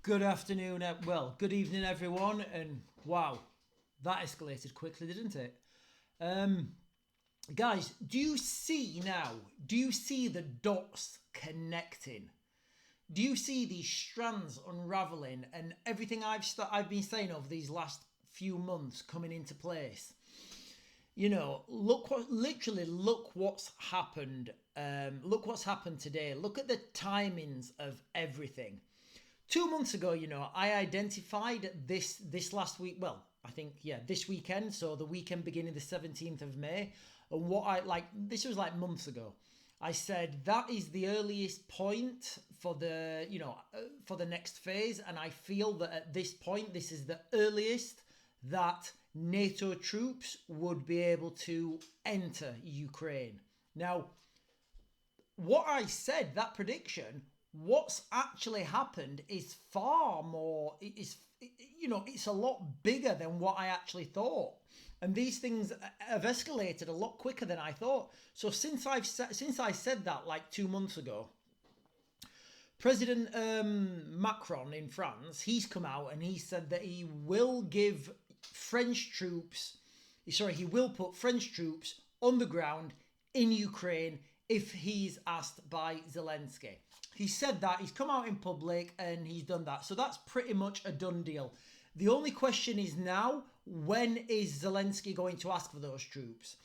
Good afternoon, good evening, everyone. And wow, that escalated quickly, didn't it? Guys, do you see now? Do you see the dots connecting? Do you see these strands unraveling and everything I've been saying over these last few months coming into place? You know, look what's happened. Look what's happened today. Look at the timings of everything. 2 months ago, I identified this last week. Well, I think, this weekend. So the weekend beginning the 17th of May. And this was like months ago. I said that is the earliest point for the next phase. And I feel that at this point, this is the earliest that NATO troops would be able to enter Ukraine. Now, what I said, that prediction, what's actually happened is far more, it's a lot bigger than what I actually thought. And these things have escalated a lot quicker than I thought. So since I said that like 2 months ago, President Macron in France, he's come out and he said that he will give he will put French troops on the ground in Ukraine if he's asked by Zelensky. He said that, he's come out in public and he's done that. So that's pretty much a done deal. The only question is now, when is Zelensky going to ask for those troops?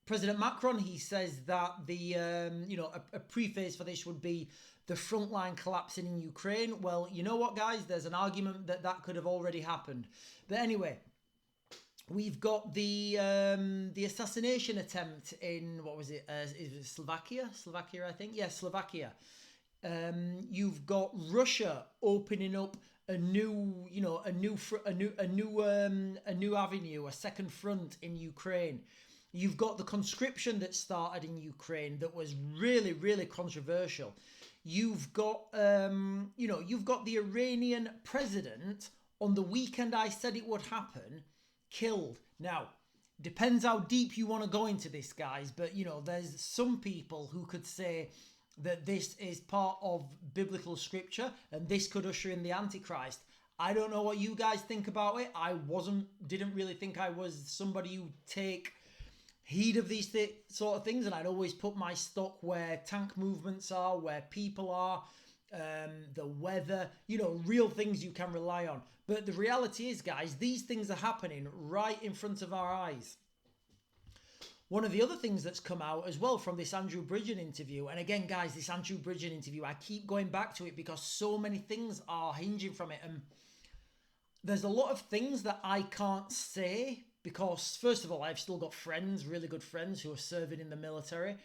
President Macron, he says that a preface for this would be the front line collapsing in Ukraine. Well, you know what, guys? There's an argument that could have already happened. But anyway, we've got the assassination attempt in, what was it? Is it Slovakia? Slovakia, I think. Yeah, Slovakia. You've got Russia opening up a new avenue, a second front in Ukraine. You've got the conscription that started in Ukraine that was really, really controversial. You've got the Iranian president on the weekend I said it would happen, killed. Now, depends how deep you want to go into this, guys, but there's some people who could say that this is part of biblical scripture and this could usher in the Antichrist. I don't know what you guys think about it. I didn't really think I was somebody who take heed of these sort of things, and I'd always put my stock where tank movements are, where people are, the weather, real things you can rely on. But the reality is, guys, these things are happening right in front of our eyes. One of the other things that's come out as well from this Andrew Bridgen interview, and again, guys, this Andrew Bridgen interview, I keep going back to it because so many things are hinging from it, and there's a lot of things that I can't say because, first of all, I've still got friends, really good friends who are serving in the military,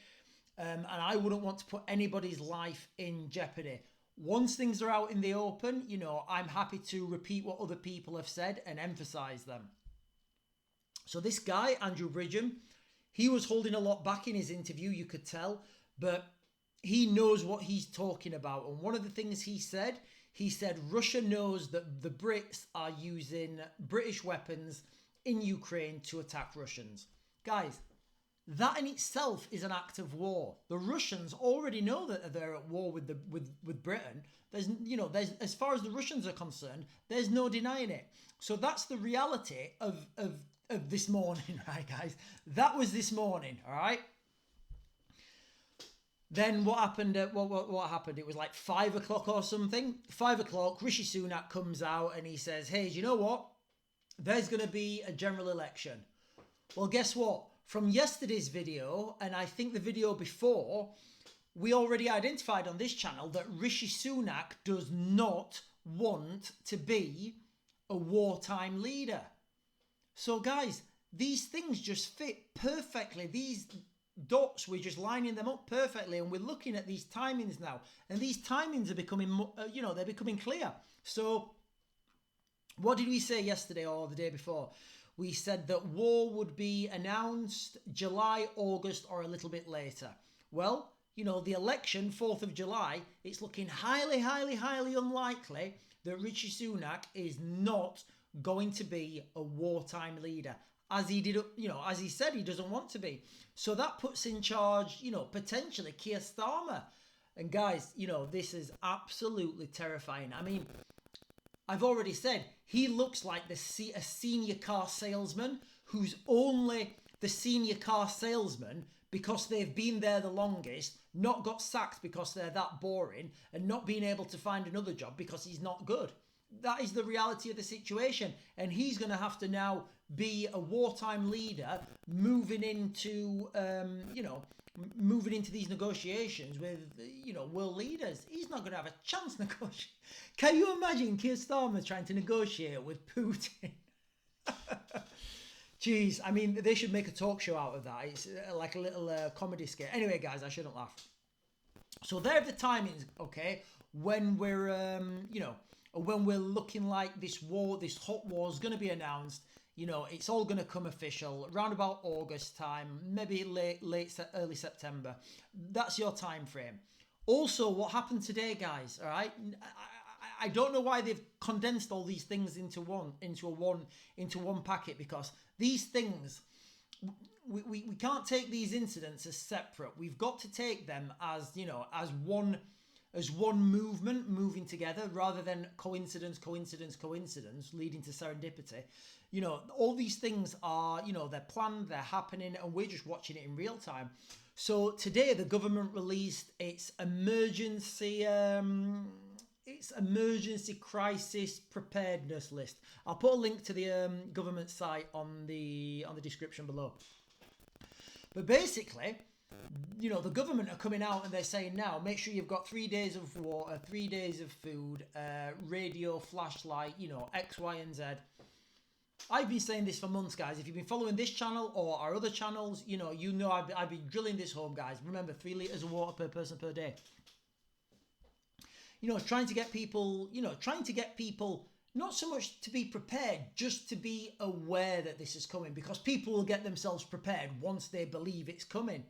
and I wouldn't want to put anybody's life in jeopardy. Once things are out in the open, I'm happy to repeat what other people have said and emphasize them. So this guy, Andrew Bridgen, he was holding a lot back in his interview, you could tell, but he knows what he's talking about. And one of the things he said Russia knows that the Brits are using British weapons in Ukraine to attack Russians. Guys, that in itself is an act of war. The Russians already know that they're at war with Britain. There's as far as the Russians are concerned, there's no denying it. So that's the reality of this morning, right, guys? That was this morning, all right? Then what happened? What happened? It was like 5 o'clock or something. 5 o'clock, Rishi Sunak comes out and he says, hey, do you know what? There's going to be a general election. Well, guess what? From yesterday's video, and I think the video before, we already identified on this channel that Rishi Sunak does not want to be a wartime leader. So, guys, these things just fit perfectly. These dots, we're just lining them up perfectly, and we're looking at these timings now. And these timings are becoming, they're becoming clear. So, what did we say yesterday or the day before? We said that war would be announced July, August, or a little bit later. Well, the election, 4th of July, it's looking highly, highly, highly unlikely that Rishi Sunak is not going to be a wartime leader, as he did, as he said he doesn't want to be. So that puts in charge, potentially Keir Starmer. And guys, you know, this is absolutely terrifying. I mean, I've already said he looks like a senior car salesman who's only the senior car salesman because they've been there the longest, not got sacked because they're that boring, and not being able to find another job because he's not good. That is the reality of the situation. And he's going to have to now be a wartime leader moving into, moving into these negotiations with, world leaders. He's not going to have a chance negotiate. Can you imagine Keir Starmer trying to negotiate with Putin? Jeez, I mean, they should make a talk show out of that. It's like a little comedy skit. Anyway, guys, I shouldn't laugh. So there are the timings, okay, when we're, when we're looking like this hot war is going to be announced. You know, it's all going to come official around about August time, maybe early September. That's your time frame. Also, what happened today, guys? All right, I don't know why they've condensed all these things into one packet, because these things, we can't take these incidents as separate. We've got to take them as, as one movement moving together, rather than coincidence leading to serendipity. You know, all these things are, they're planned, they're happening, and we're just watching it in real time. So today the government released its emergency crisis preparedness list. I'll put a link to the government site on the description below. But basically, the government are coming out and they're saying now, make sure you've got 3 days of water, 3 days of food, radio, flashlight, X, Y, and Z. I've been saying this for months, guys. If you've been following this channel or our other channels, I've been drilling this home, guys. Remember, 3 litres of water per person per day. Trying to get people not so much to be prepared, just to be aware that this is coming, because people will get themselves prepared once they believe it's coming.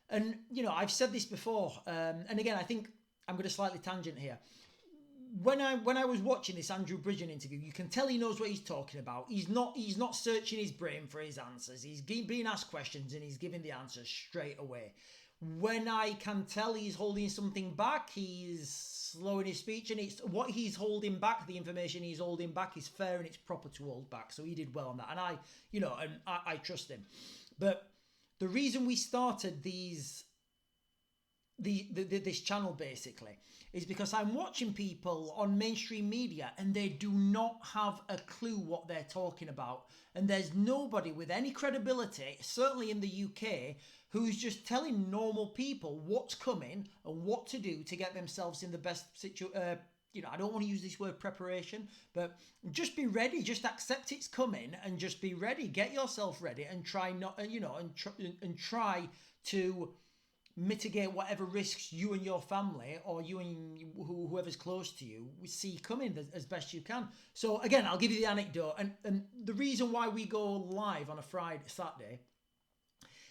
And, I've said this before, and again, I think I'm going to slightly tangent here. When I was watching this Andrew Bridgen interview, you can tell he knows what he's talking about. He's not searching his brain for his answers. He's being asked questions and he's giving the answers straight away. When I can tell he's holding something back, he's slowing his speech, and it's what he's holding back, the information he's holding back is fair and it's proper to hold back. So he did well on that, and I trust him. But the reason we started this channel basically is because I'm watching people on mainstream media and they do not have a clue what they're talking about, and there's nobody with any credibility, certainly in the UK, who's just telling normal people what's coming and what to do to get themselves in the best situation. I don't want to use this word preparation, but just be ready. Just accept it's coming and just be ready. Get yourself ready and try try to mitigate whatever risks you and your family, or you and whoever's close to you, see coming as best you can. So again, I'll give you the anecdote, and the reason why we go live on a Saturday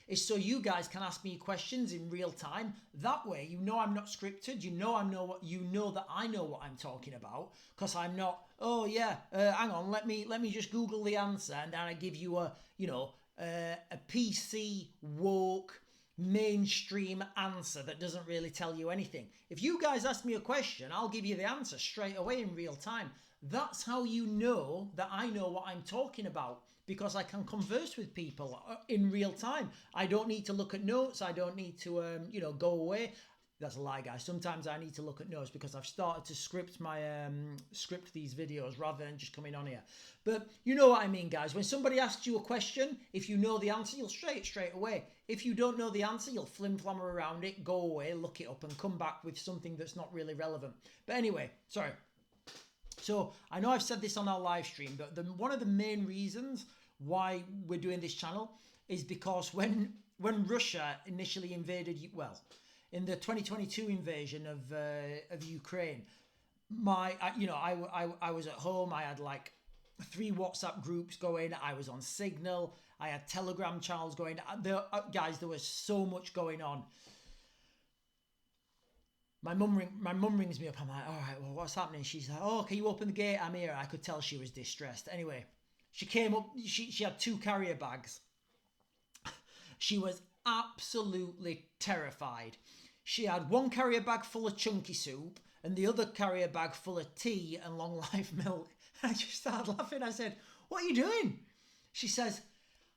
is so you guys can ask me questions in real time. That way, I'm not scripted. That I know what I'm talking about, because I'm not. Oh yeah, hang on. Let me just Google the answer, and then I give you a PC woke mainstream answer that doesn't really tell you anything. If you guys ask me a question, I'll give you the answer straight away in real time. That's how you know that I know what I'm talking about, because I can converse with people in real time. I don't need to look at notes. I don't need to, go away. That's a lie, guys. Sometimes I need to look at notes because I've started to script these videos rather than just coming on here. But you know what I mean, guys. When somebody asks you a question, if you know the answer, you'll say it straight away. If you don't know the answer, you'll flim-flam around it, go away, look it up, and come back with something that's not really relevant. But anyway, sorry. So I know I've said this on our live stream, but one of the main reasons why we're doing this channel is because when Russia initially invaded, in the 2022 invasion of Ukraine, I was at home. I had like 3 WhatsApp groups going. I was on Signal. I had Telegram channels going. Guys, there was so much going on. My mum rings me up. I'm like, all right, well, what's happening? She's like, oh, can you open the gate? I'm here. I could tell she was distressed. Anyway, she came up. She had 2 carrier bags. She was absolutely terrified. She had one carrier bag full of chunky soup and the other carrier bag full of tea and long life milk. I just started laughing. I said, what are you doing? She says,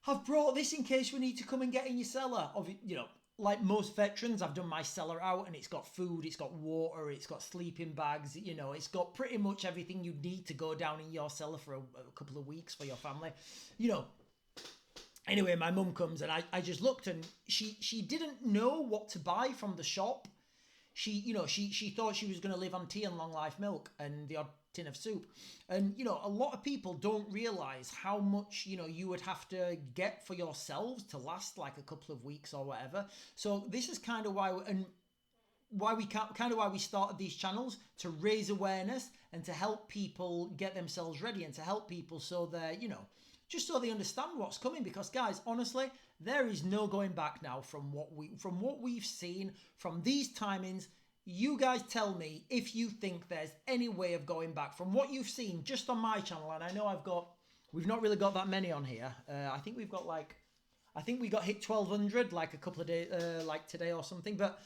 I've brought this in case we need to come and get in your cellar. You know, like most veterans, I've done my cellar out and it's got food, it's got water, it's got sleeping bags, you know, it's got pretty much everything you need to go down in your cellar for a couple of weeks for your family, you know. Anyway, my mum comes and I just looked and she didn't know what to buy from the shop. She thought she was going to live on tea and long life milk and the odd tin of soup. And, you know, a lot of people don't realise how much, you know, you would have to get for yourselves to last like a couple of weeks or whatever. So this is kind of why we started these channels, to raise awareness and to help people get themselves ready and to help people so they're, you know, just so they understand what's coming. Because guys, honestly, there is no going back now from what we've seen, from these timings. You guys tell me if you think there's any way of going back from what you've seen just on my channel. And I know we've not really got that many on here. I think we got hit 1,200 like a couple of days, like today or something. But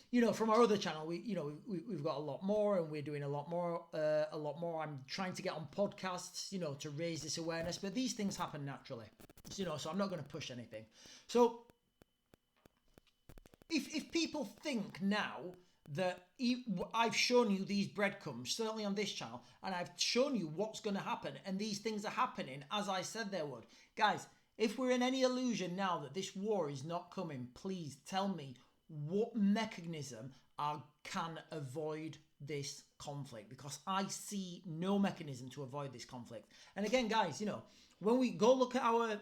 you know, from our other channel, we've got a lot more, and we're doing a lot more. I'm trying to get on podcasts, you know, to raise this awareness. But these things happen naturally, you know. So I'm not going to push anything. So if people think now that I've shown you these breadcrumbs, certainly on this channel, and I've shown you what's going to happen, and these things are happening as I said they would, guys. If we're in any illusion now that this war is not coming, please tell me what mechanism can avoid this conflict, because I see no mechanism to avoid this conflict. And again, guys, you know, when we go look at our,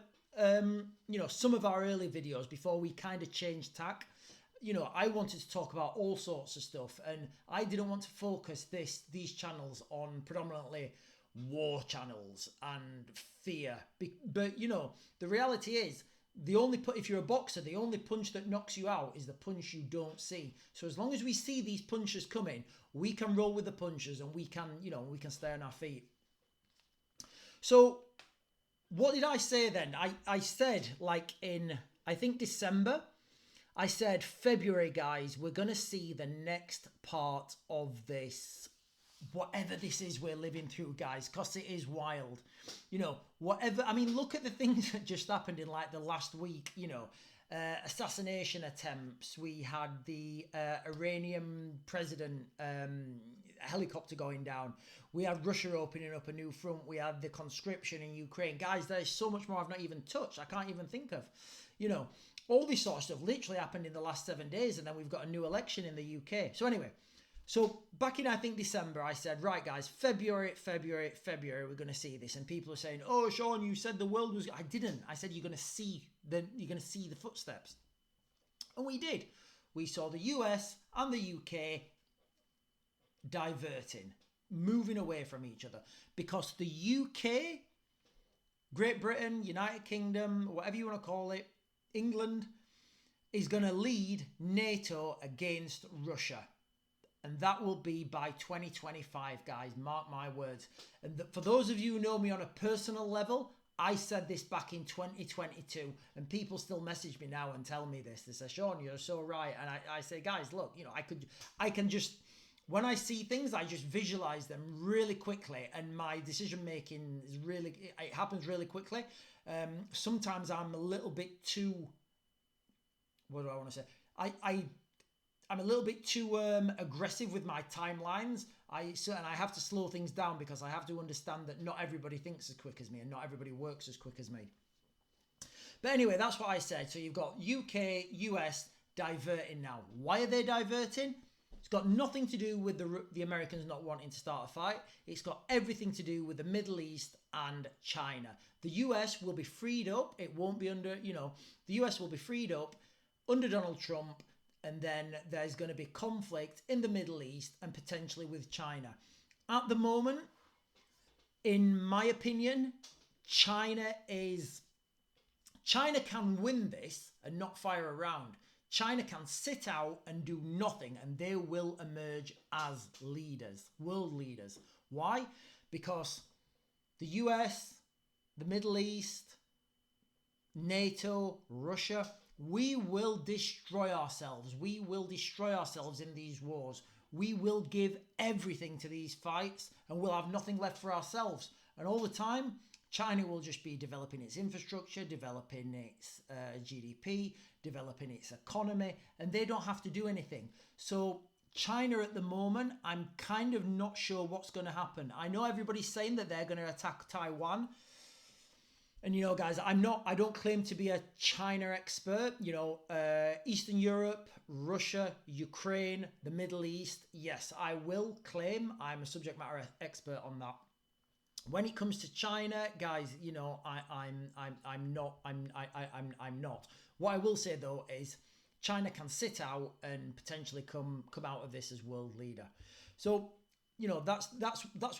you know, some of our early videos before we kind of changed tack, you know, I wanted to talk about all sorts of stuff, and I didn't want to focus these channels on predominantly war channels and fear. But you know, the reality is, if you're a boxer, the only punch that knocks you out is the punch you don't see. So as long as we see these punches coming, we can roll with the punches, and we can stay on our feet. So what did I say then? I said, like in, I think December, I said, February, guys, we're going to see the next part of this, whatever this is we're living through, guys, because it is wild. You know, whatever, I mean, look at the things that just happened in like the last week, you know, assassination attempts. We had the Iranian president helicopter going down. We had Russia opening up a new front. We had the conscription in Ukraine. Guys, there's so much more I've not even touched. I can't even think of, you know, all this sort of stuff literally happened in the last 7 days, and then we've got a new election in the UK. So anyway, so back in, I think, December, I said, right, guys, February, we're going to see this. And people are saying, oh, Sean, you said the world was... I didn't. I said you're going to see the footsteps. And we did. We saw the US and the UK diverting, moving away from each other. Because the UK, Great Britain, United Kingdom, whatever you want to call it, England, is going to lead NATO against Russia. And that will be by 2025, guys. Mark my words. And for those of you who know me on a personal level, I said this back in 2022. And people still message me now and tell me this. They say, Sean, you're so right. And I say, guys, look, you know, I can just, when I see things, I just visualize them really quickly. And my decision making it happens really quickly. Sometimes I'm a little bit too, what do I want to say? I'm a little bit too aggressive with my timelines. And I have to slow things down, because I have to understand that not everybody thinks as quick as me and not everybody works as quick as me. But anyway, that's what I said. So you've got UK, US diverting now. Why are they diverting? It's got nothing to do with the Americans not wanting to start a fight. It's got everything to do with the Middle East and China. The US will be freed up. It won't be under, you know, the US will be freed up under Donald Trump. And then there's going to be conflict in the Middle East and potentially with China. At the moment, in my opinion, China can win this and not fire around. China can sit out and do nothing, and they will emerge as leaders, world leaders. Why? Because the US, the Middle East, NATO, Russia, We will destroy ourselves. We will destroy ourselves in these wars. We will give everything to these fights and we'll have nothing left for ourselves. And all the time, China will just be developing its infrastructure, developing its GDP, developing its economy, and they don't have to do anything. So China at the moment, I'm kind of not sure what's going to happen. I know everybody's saying that they're going to attack Taiwan. And, you know, guys, I don't claim to be a China expert. You know, Eastern Europe, Russia, Ukraine, the Middle East. Yes, I will claim I'm a subject matter expert on that. When it comes to China, guys, you know, I'm not. What I will say though is China can sit out and potentially come out of this as world leader. So, you know, that's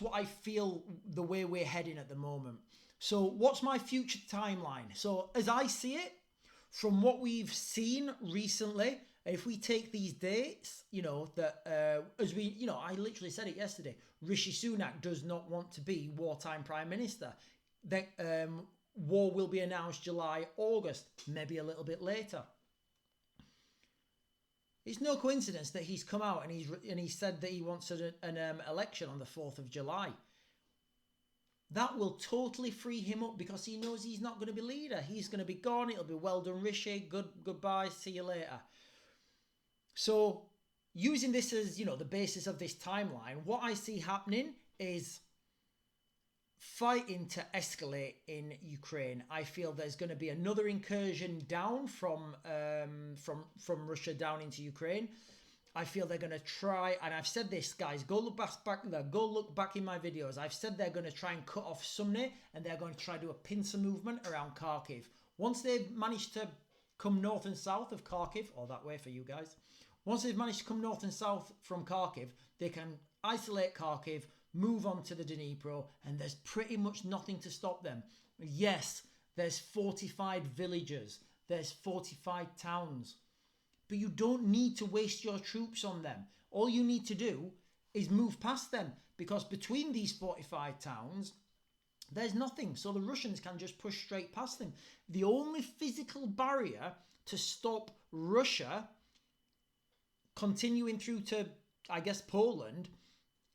what I feel the way we're heading at the moment. So what's my future timeline? So as I see it, from what we've seen recently, if we take these dates, you know, that as we, you know, I literally said it yesterday, Rishi Sunak does not want to be wartime prime minister. That war will be announced July, August, maybe a little bit later. It's no coincidence that he's come out and he said that he wants an election on the 4th of July. That will totally free him up because he knows he's not going to be leader. He's going to be gone. It'll be well done, Rishi. Goodbye. See you later. So using this as, you know, the basis of this timeline, what I see happening is fighting to escalate in Ukraine. I feel there's going to be another incursion down from Russia down into Ukraine. I feel they're going to try, and I've said this, guys, go look back in my videos. I've said they're going to try and cut off Sumner, and they're going to try to do a pincer movement around Kharkiv. Once they've managed to come north and south of Kharkiv, or that way for you guys, once they've managed to come north and south from Kharkiv, they can isolate Kharkiv, move on to the Dnipro, and there's pretty much nothing to stop them. Yes, there's fortified villages, there's fortified towns, but you don't need to waste your troops on them. All you need to do is move past them, because between these fortified towns, there's nothing. So the Russians can just push straight past them. The only physical barrier to stop Russia continuing through to, I guess, Poland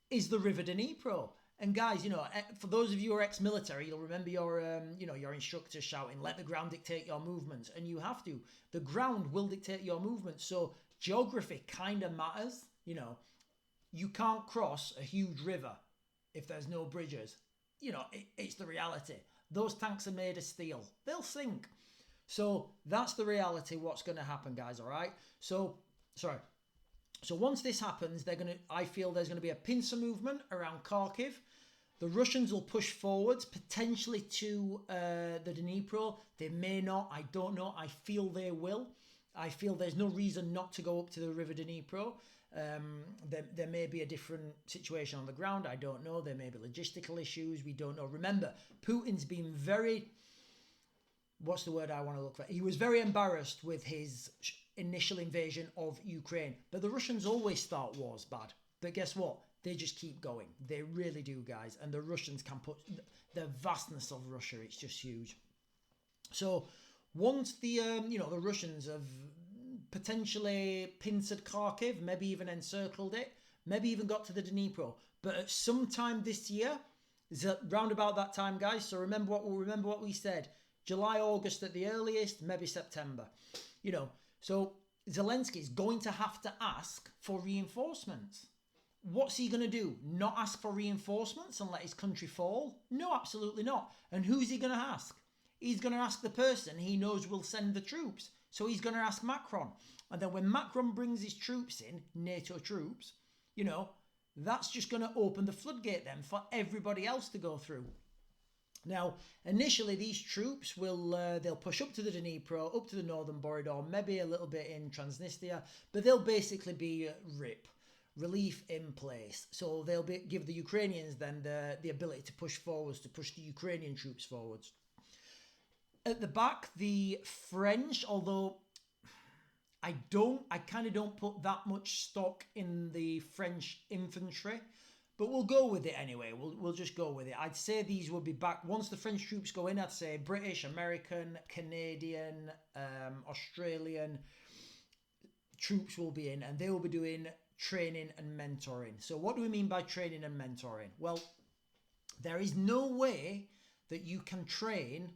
is the River Dnipro. And guys, you know, for those of you who are ex-military, you'll remember your, you know, your instructor shouting, "Let the ground dictate your movements." And you have to. The ground will dictate your movements. So geography kind of matters. You know, you can't cross a huge river if there's no bridges. You know, it's the reality. Those tanks are made of steel. They'll sink. So that's the reality. What's going to happen, guys? All right. So once this happens, I feel there's going to be a pincer movement around Kharkiv. The Russians will push forwards, potentially to the Dnipro. They may not. I don't know. I feel they will. I feel there's no reason not to go up to the River Dnipro. There may be a different situation on the ground. I don't know. There may be logistical issues. We don't know. Remember, Putin's been very... What's the word I want to look for? He was very embarrassed with his initial invasion of Ukraine. But the Russians always start wars bad. But guess what? They just keep going. They really do, guys. And the Russians can put... The vastness of Russia, it's just huge. So once the Russians have potentially pincered Kharkiv, maybe even encircled it, maybe even got to the Dnipro. But at some time this year, round about that time, guys, so remember what we said. July, August at the earliest, maybe September. You know, so Zelensky is going to have to ask for reinforcements. What's he going to do? Not ask for reinforcements and let his country fall? No, absolutely not. And who's he going to ask? He's going to ask the person he knows will send the troops. So he's going to ask Macron. And then when Macron brings his troops in, NATO troops, you know, that's just going to open the floodgate then for everybody else to go through. Now, initially, these troops they'll push up to the Dnipro, up to the northern border, maybe a little bit in Transnistria, but they'll basically be relief in place. So they'll give the Ukrainians then the ability to push forwards, to push the Ukrainian troops forwards. At the back, the French, although I kind of don't put that much stock in the French infantry, But we'll go with it anyway. We'll just go with it. I'd say these will be back once the French troops go in. I'd say British, American, Canadian, Australian troops will be in, and they will be doing training and mentoring. So what do we mean by training and mentoring? Well, there is no way that you can train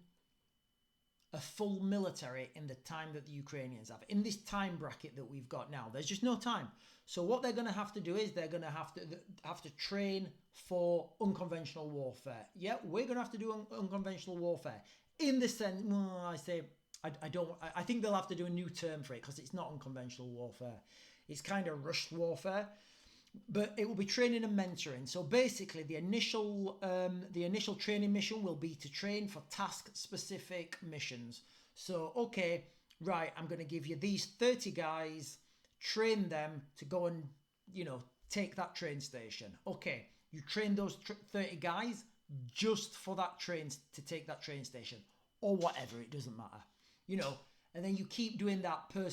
a full military in the time that the Ukrainians have. In this time bracket that we've got now, there's just no time. So what they're going to have to do is they're going to have to train for unconventional warfare. Yeah, we're going to have to do unconventional warfare. In the sense, I think they'll have to do a new term for it because it's not unconventional warfare. It's kind of rushed warfare. But it will be training and mentoring. So basically, the initial training mission will be to train for task-specific missions. So, okay, right, I'm going to give you these 30 guys, train them to go and, take that train station. Okay, you train those 30 guys just for that train, to take that train station. Or whatever, it doesn't matter. And then you keep doing that per,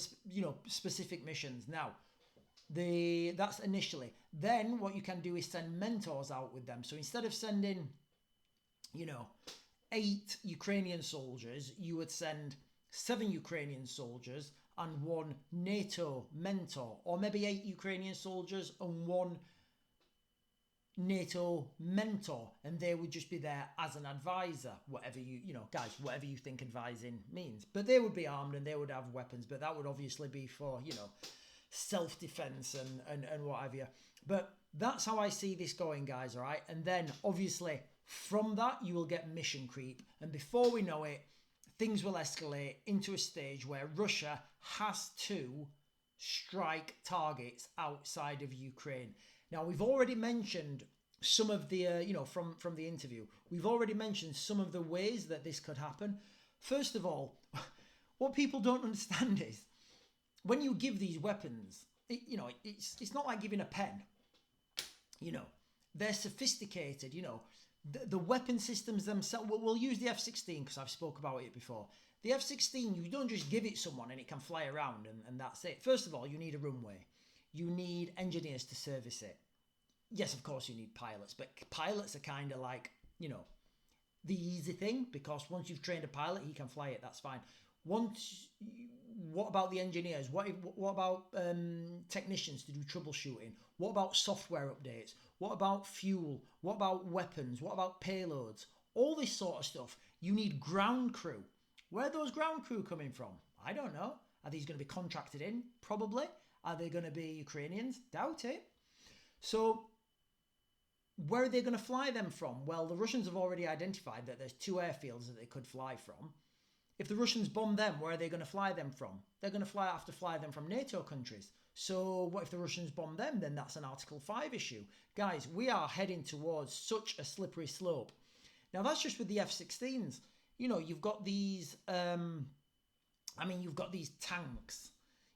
specific missions. Now, that's initially. Then what you can do is send mentors out with them. So instead of sending 8 Ukrainian soldiers, you would send 7 Ukrainian soldiers and 1 NATO mentor, or maybe 8 Ukrainian soldiers and 1 NATO mentor, and they would just be there as an advisor, whatever whatever you think advising means. But they would be armed and they would have weapons, but that would obviously be for self-defense and what have you. But that's how I see this going, guys. All right, and then obviously from that you will get mission creep, and before we know it, things will escalate into a stage where Russia has to strike targets outside of Ukraine. Now, we've already mentioned some of the from the interview, we've already mentioned some of the ways that this could happen. First of all, what people don't understand is, when you give these weapons, it's not like giving a pen. They're sophisticated. The weapon systems themselves. We'll use the F-16 because I've spoke about it before. The F-16, you don't just give it someone and it can fly around and that's it. First of all, you need a runway. You need engineers to service it. Yes, of course you need pilots, but pilots are kind of like, the easy thing, because once you've trained a pilot, he can fly it. That's fine. What about the engineers? What about technicians to do troubleshooting? What about software updates? What about fuel? What about weapons? What about payloads? All this sort of stuff. You need ground crew. Where are those ground crew coming from? I don't know. Are these going to be contracted in? Probably. Are they going to be Ukrainians? Doubt it. So where are they going to fly them from? Well, the Russians have already identified that there's 2 airfields that they could fly from. If the Russians bomb them, where are they going to fly them from? They're going to have to fly them from NATO countries. So what if the Russians bomb them? Then that's an Article 5 issue. Guys, we are heading towards such a slippery slope. Now, that's just with the F-16s. You've got these, you've got these tanks.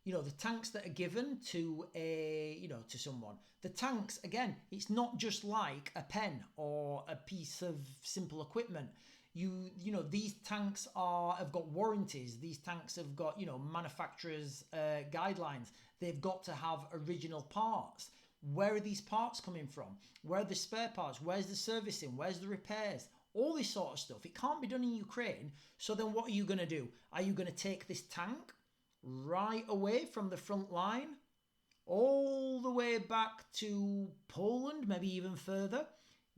The tanks that are given to to someone. The tanks, again, it's not just like a pen or a piece of simple equipment. These tanks have got warranties. These tanks have got, manufacturers' guidelines. They've got to have original parts. Where are these parts coming from? Where are the spare parts? Where's the servicing? Where's the repairs? All this sort of stuff. It can't be done in Ukraine. So then what are you going to do? Are you going to take this tank right away from the front line, all the way back to Poland, maybe even further,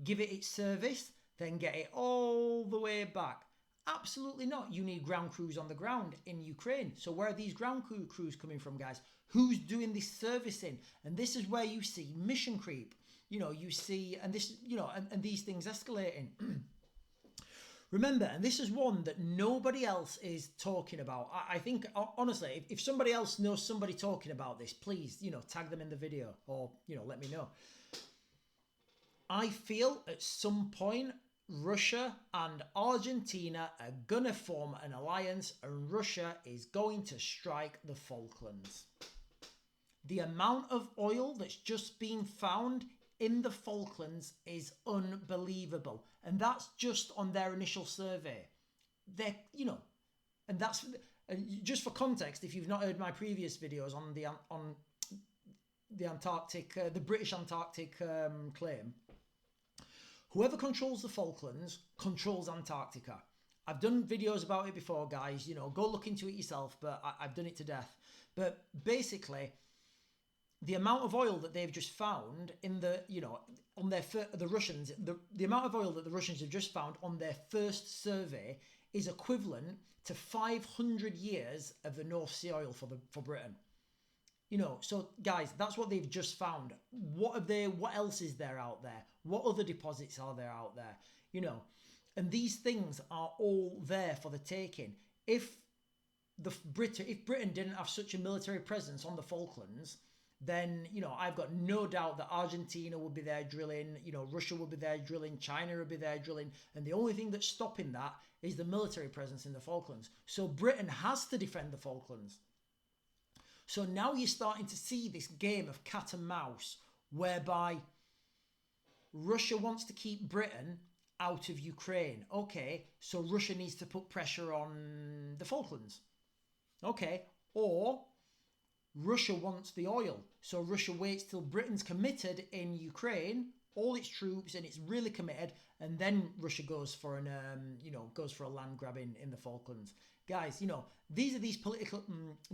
give it its service, then get it all the way back? Absolutely not. You need ground crews on the ground in Ukraine. So where are these ground crews coming from, guys? Who's doing this servicing? And this is where you see mission creep. You see, and this, and these things escalating. Remember, and this is one that nobody else is talking about. I think, honestly, if somebody else knows somebody talking about this, please, tag them in the video or, let me know. I feel at some point, Russia and Argentina are going to form an alliance and Russia is going to strike the Falklands. The amount of oil that's just been found in the Falklands is unbelievable. And that's just on their initial survey. And that's, just for context, if you've not heard my previous videos on the Antarctic, the British Antarctic claim, Whoever controls the Falklands controls Antarctica. I've done videos about it before, guys. You know, go look into it yourself, but I've done it to death. But basically, the amount of oil that they've just found in the, you know, on their, the Russians, the amount of oil that the Russians have just found on their first survey is equivalent to 500 years of the North Sea oil for Britain. You know, so guys, that's what they've just found. What else is there out there? What other deposits are there out there? You know, and these things are all there for the taking. If Britain didn't have such a military presence on the Falklands, then, you know, I've got no doubt that Argentina would be there drilling, you know, Russia would be there drilling, China would be there drilling, and the only thing that's stopping that is the military presence in the Falklands. So Britain has to defend the Falklands. So now you're starting to see this game of cat and mouse, whereby Russia wants to keep Britain out of Ukraine. Okay, so Russia needs to put pressure on the Falklands. Okay, or Russia wants the oil, so Russia waits till Britain's committed in Ukraine, all its troops, and it's really committed, and then Russia goes for a land grab in the Falklands. Guys, you know, these are these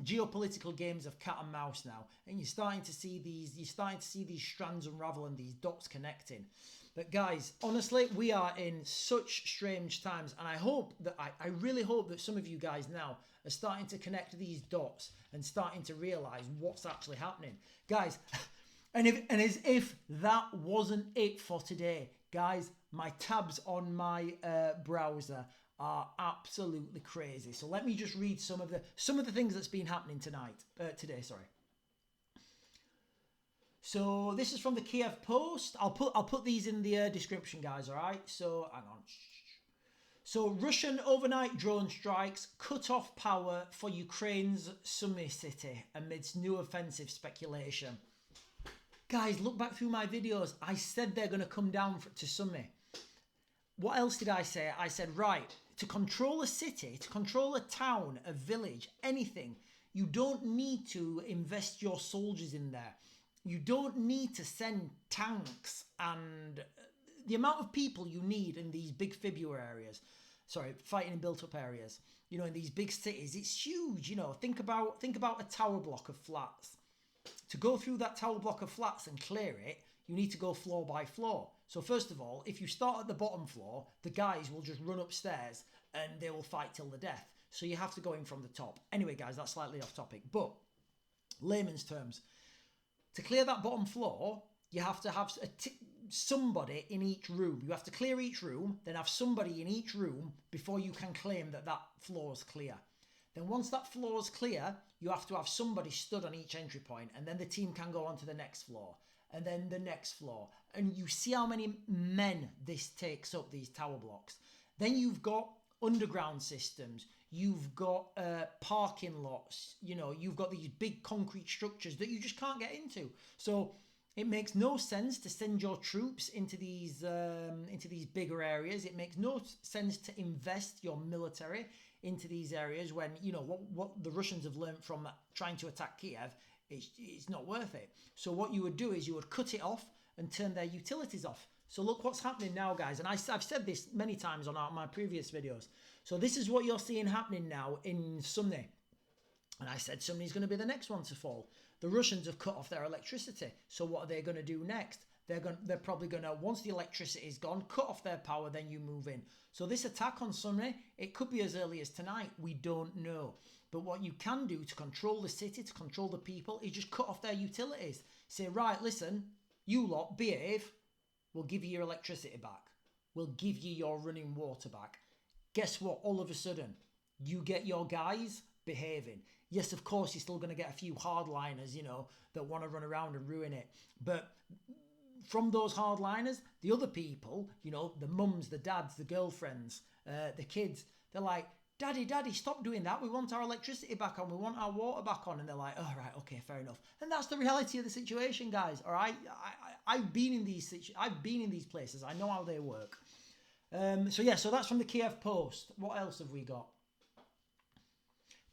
geopolitical games of cat and mouse now, and you're starting to see these strands unravel and these dots connecting. But guys, honestly, we are in such strange times, and I really hope that some of you guys now are starting to connect these dots and starting to realize what's actually happening. Guys, and as if that wasn't it for today, guys, my tabs on my browser are absolutely crazy. So let me just read some of the things that's been happening today. So this is from the Kiev Post. I'll put these in the description, guys. All right. So hang on. So Russian overnight drone strikes cut off power for Ukraine's Sumy city amidst new offensive speculation. Guys, look back through my videos. I said they're going to come down to Sumy. What else did I say? I said, right, to control a city, to control a town, a village, anything, you don't need to invest your soldiers in there. You don't need to send tanks and the amount of people you need in these big fighting in built-up areas, you know, in these big cities, it's huge. You know, think about a tower block of flats. To go through that tower block of flats and clear it, you need to go floor by floor. So first of all, if you start at the bottom floor, the guys will just run upstairs and they will fight till the death. So you have to go in from the top. Anyway, guys, that's slightly off topic, but layman's terms, to clear that bottom floor, you have to have somebody in each room. You have to clear each room, then have somebody in each room before you can claim that floor is clear. Then once that floor is clear, you have to have somebody stood on each entry point, and then the team can go on to the next floor, and then the next floor. And you see how many men this takes up, these tower blocks. Then you've got underground systems. You've got parking lots. You know, you've got these big concrete structures that you just can't get into. So it makes no sense to send your troops into these bigger areas. It makes no sense to invest your military into these areas when, you know, what the Russians have learned from trying to attack Kiev, it's not worth it. So what you would do is you would cut it off and turn their utilities off. So look what's happening now, guys. And I've said this many times on my previous videos. So this is what you're seeing happening now in Sumy. And I said Sumy's going to be the next one to fall. The Russians have cut off their electricity. So what are they going to do next? They're probably going to, once the electricity is gone, cut off their power, then you move in. So this attack on Sumy, it could be as early as tonight. We don't know. But what you can do to control the city, to control the people, is just cut off their utilities. Say, right, listen, you lot, behave. We'll give you your electricity back. We'll give you your running water back. Guess what? All of a sudden, you get your guys behaving. Yes, of course, you're still going to get a few hardliners, you know, that want to run around and ruin it. But from those hardliners, the other people, you know, the mums, the dads, the girlfriends, the kids, they're like, Daddy, stop doing that. We want our electricity back on. We want our water back on. And they're like, oh, right, okay, fair enough. And that's the reality of the situation, guys. All right, I've been in these places. I know how they work. So that's from the Kiev Post. What else have we got?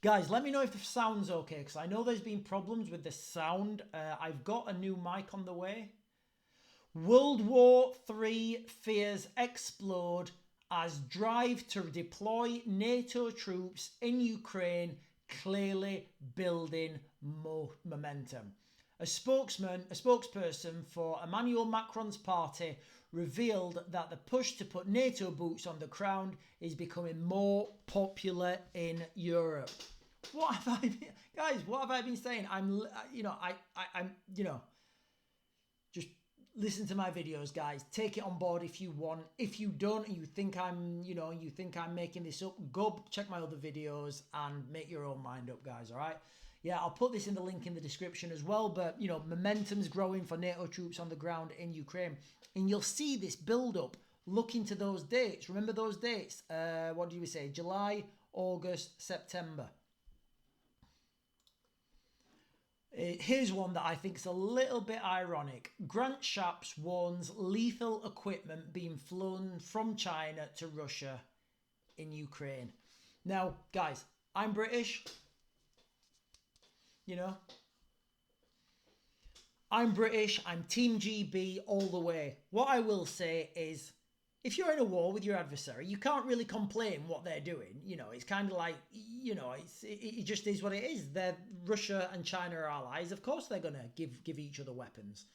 Guys, let me know if the sound's okay, because I know there's been problems with the sound. I've got a new mic on the way. World War III fears explode as drive to deploy NATO troops in Ukraine clearly building momentum. A spokesperson for Emmanuel Macron's party revealed that the push to put NATO boots on the ground is becoming more popular in Europe. What have I been, guys? What have I been saying? I'm just listen to my videos, guys. Take it on board if you want. If you don't, and you think I'm making this up, go check my other videos and make your own mind up, guys. All right. Yeah, I'll put this in the link in the description as well. But, momentum's growing for NATO troops on the ground in Ukraine. And you'll see this build up. Look into those dates. Remember those dates? What do we say? July, August, September. Here's one that I think is a little bit ironic. Grant Shapps warns lethal equipment being flown from China to Russia in Ukraine. Now, guys, I'm British. I'm British, I'm Team GB all the way. What I will say is, if you're in a war with your adversary, you can't really complain what they're doing. It's kind of like, it just is what it is. Russia and China are allies. Of course they're going to give each other weapons.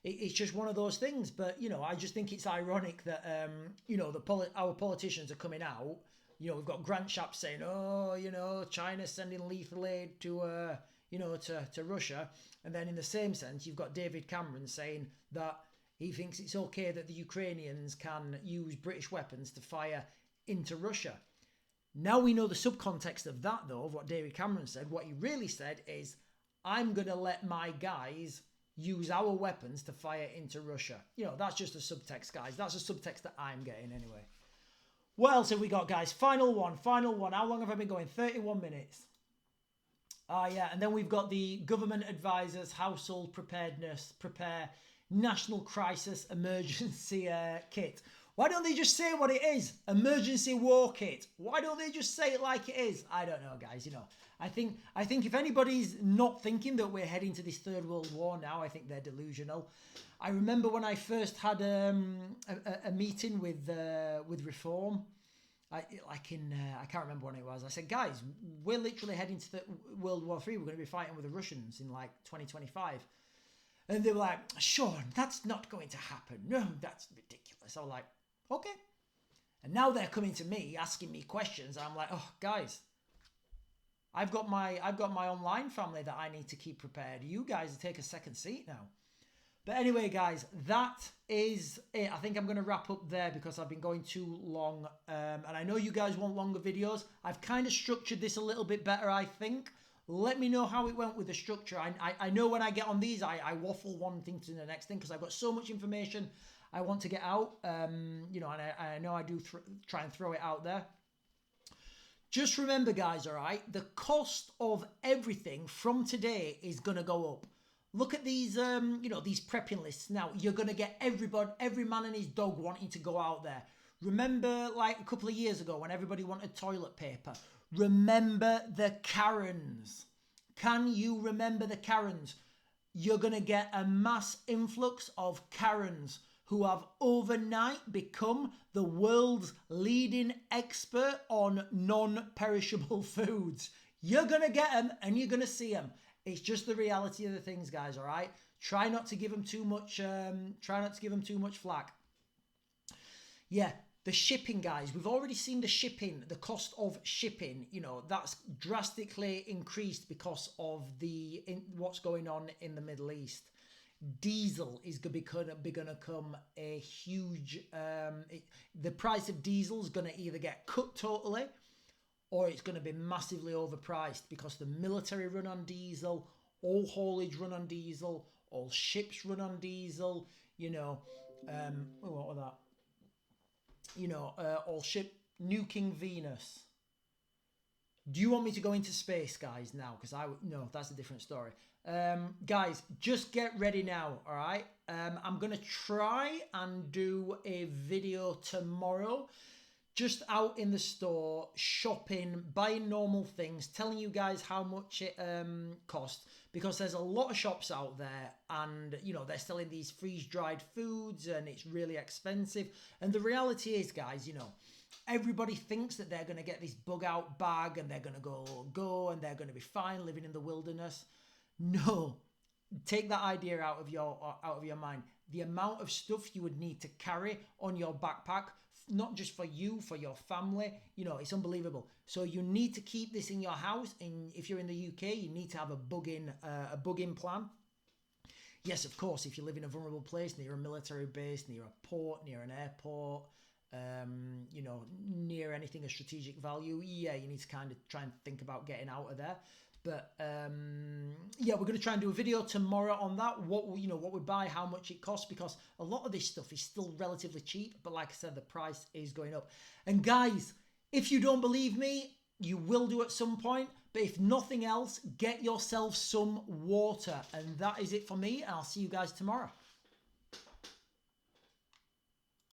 It's just one of those things. But, I just think it's ironic that, our politicians are coming out. We've got Grant Shapps saying, China's sending lethal aid to Russia. And then in the same sense, you've got David Cameron saying that he thinks it's okay that the Ukrainians can use British weapons to fire into Russia. Now we know the subcontext of that, though, of what David Cameron said. What he really said is, I'm going to let my guys use our weapons to fire into Russia. That's just a subtext, guys. That's a subtext that I'm getting anyway. What else have we got, guys? Final one. How long have I been going? 31 minutes. Yeah, and then we've got the government advisors, household preparedness, prepare national crisis emergency kit. Why don't they just say what it is? Emergency war kit. Why don't they just say it like it is? I don't know, guys. I think if anybody's not thinking that we're heading to this third world war now, I think they're delusional. I remember when I first had a meeting with Reform. I can't remember when it was. I said, guys, we're literally heading to the World War III. We're going to be fighting with the Russians in like 2025. And they were like, Sean, that's not going to happen. No, that's ridiculous. I was like, okay. And now they're coming to me, asking me questions. I'm like, oh, guys, I've got my online family that I need to keep prepared. You guys take a second seat now. But anyway, guys, that is it. I think I'm going to wrap up there because I've been going too long. And I know you guys want longer videos. I've kind of structured this a little bit better, I think. Let me know how it went with the structure. I know when I get on these, I waffle one thing to the next thing because I've got so much information I want to get out. And I know I do try and throw it out there. Just remember, guys, all right, the cost of everything from today is going to go up. Look at these, these prepping lists. Now, you're going to get every man and his dog wanting to go out there. Remember, like a couple of years ago when everybody wanted toilet paper? Remember the Karens. Can you remember the Karens? You're going to get a mass influx of Karens who have overnight become the world's leading expert on non-perishable foods. You're going to get them and you're going to see them. It's just the reality of the things, guys, all right? Try not to give them too much flack. Yeah, the shipping, guys. We've already seen the shipping, the cost of shipping, that's drastically increased because of what's going on in the Middle East. Diesel is going to come a huge, the price of diesel is going to either get cut totally or it's going to be massively overpriced because the military run on diesel, all haulage run on diesel, all ships run on diesel, what was that? All ship nuking Venus. Do you want me to go into space, guys, now? Because no, that's a different story. Guys, just get ready now, all right? I'm going to try and do a video tomorrow just out in the store, shopping, buying normal things, telling you guys how much it costs, because there's a lot of shops out there and, you know, they're selling these freeze-dried foods and it's really expensive. And the reality is, guys, you know, everybody thinks that they're going to get this bug-out bag and they're going to go and they're going to be fine living in the wilderness. No, take that idea out of your mind. The amount of stuff you would need to carry on your backpack, not just for you, for your family, you know, it's unbelievable. So you need to keep this in your house. And if you're in the UK, you need to have a bug-in plan. Yes, of course, if you live in a vulnerable place, near a military base, near a port, near an airport, you know, near anything of strategic value, yeah, you need to kind of try and think about getting out of there. But yeah, we're going to try and do a video tomorrow on that. What we buy, how much it costs, because a lot of this stuff is still relatively cheap. But like I said, the price is going up. And guys, if you don't believe me, you will do at some point. But if nothing else, get yourself some water. And that is it for me. And I'll see you guys tomorrow.